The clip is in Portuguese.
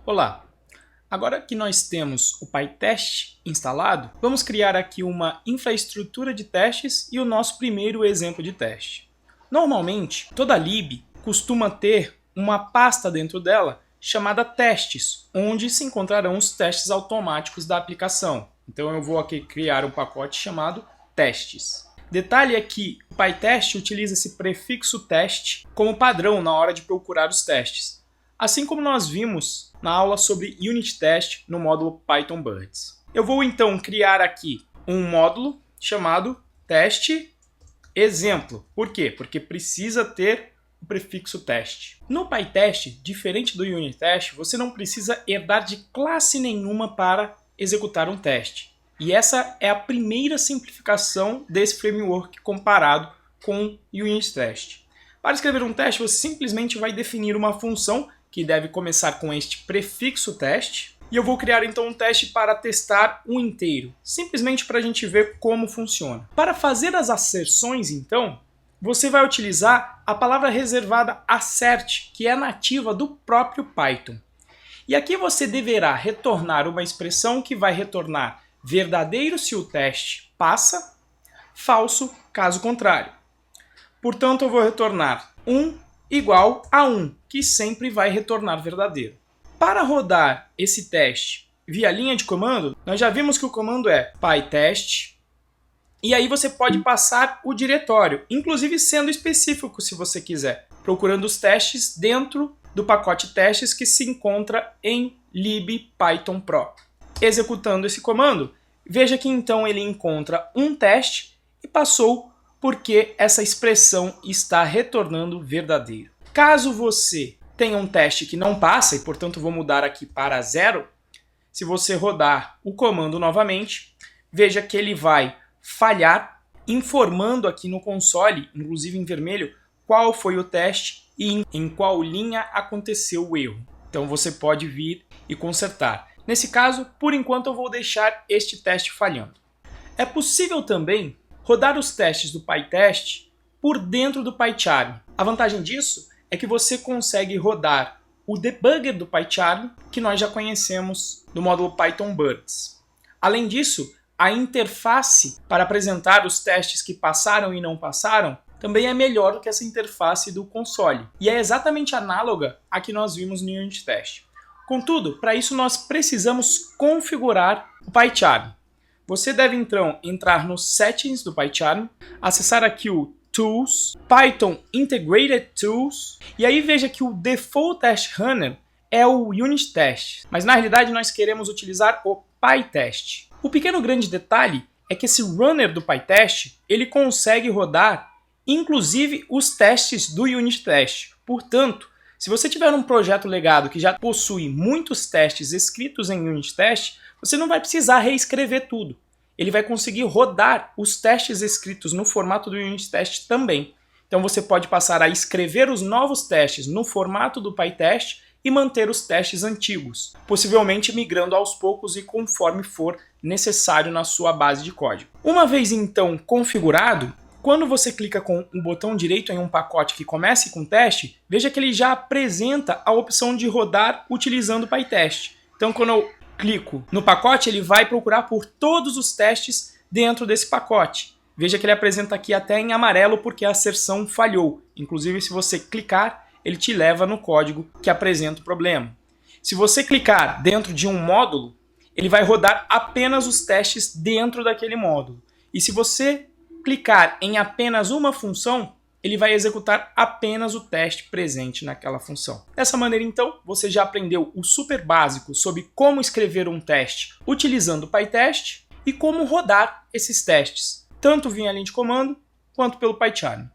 Olá! Agora que nós temos o PyTest instalado, vamos criar aqui uma infraestrutura de testes e o nosso primeiro exemplo de teste. Normalmente, toda lib costuma ter uma pasta dentro dela chamada testes, onde se encontrarão os testes automáticos da aplicação. Então eu vou aqui criar um pacote chamado testes. Detalhe é que o PyTest utiliza esse prefixo teste como padrão na hora de procurar os testes, assim como nós vimos na aula sobre Unit Test no módulo Python Birds. Eu vou então criar aqui um módulo chamado teste exemplo. Por quê? Porque precisa ter o prefixo teste. No PyTest, diferente do Unit Test, você não precisa herdar de classe nenhuma para executar um teste. E essa é a primeira simplificação desse framework comparado com o Unit Test. Para escrever um teste, você simplesmente vai definir uma função que deve começar com este prefixo teste. E eu vou criar então um teste para testar um inteiro, simplesmente para a gente ver como funciona. Para fazer as asserções, então, você vai utilizar a palavra reservada assert, que é nativa do próprio Python. E aqui você deverá retornar uma expressão que vai retornar verdadeiro se o teste passa, falso caso contrário. Portanto, eu vou retornar 1 igual a 1, que sempre vai retornar verdadeiro. Para rodar esse teste via linha de comando, nós já vimos que o comando é pytest, e aí você pode passar o diretório, inclusive sendo específico se você quiser, procurando os testes dentro do pacote testes que se encontra em libpython-pro. Executando esse comando, veja que então ele encontra um teste e passou porque essa expressão está retornando verdadeiro. Caso você tenha um teste que não passa, e portanto vou mudar aqui para 0, se você rodar o comando novamente, veja que ele vai falhar, informando aqui no console, inclusive em vermelho, qual foi o teste e em qual linha aconteceu o erro. Então você pode vir e consertar. Nesse caso, por enquanto eu vou deixar este teste falhando. É possível também rodar os testes do PyTest por dentro do PyCharm. A vantagem disso é que você consegue rodar o debugger do PyCharm, que nós já conhecemos do módulo Python Birds. Além disso, a interface para apresentar os testes que passaram e não passaram também é melhor do que essa interface do console, e é exatamente análoga à que nós vimos no Unit Test. Contudo, para isso nós precisamos configurar o PyCharm. Você deve então entrar nos Settings do PyCharm, acessar aqui o Tools, Python Integrated Tools, e aí veja que o Default Test Runner é o Unit Test, mas na realidade nós queremos utilizar o PyTest. O pequeno grande detalhe é que esse runner do PyTest, ele consegue rodar inclusive os testes do Unit Test. Portanto, se você tiver um projeto legado que já possui muitos testes escritos em Unit Test, você não vai precisar reescrever tudo. Ele vai conseguir rodar os testes escritos no formato do Unit Test também. Então você pode passar a escrever os novos testes no formato do PyTest e manter os testes antigos, possivelmente migrando aos poucos e conforme for necessário na sua base de código. Uma vez então configurado, quando você clica com o botão direito em um pacote que comece com teste, veja que ele já apresenta a opção de rodar utilizando o PyTest. Então quando eu clico no pacote, ele vai procurar por todos os testes dentro desse pacote. Veja que ele apresenta aqui até em amarelo porque a asserção falhou. Inclusive, se você clicar, ele te leva no código que apresenta o problema. Se você clicar dentro de um módulo, ele vai rodar apenas os testes dentro daquele módulo. E se você clicar em apenas uma função, ele vai executar apenas o teste presente naquela função. Dessa maneira, então, você já aprendeu o super básico sobre como escrever um teste utilizando o PyTest e como rodar esses testes, tanto via linha de comando quanto pelo PyCharm.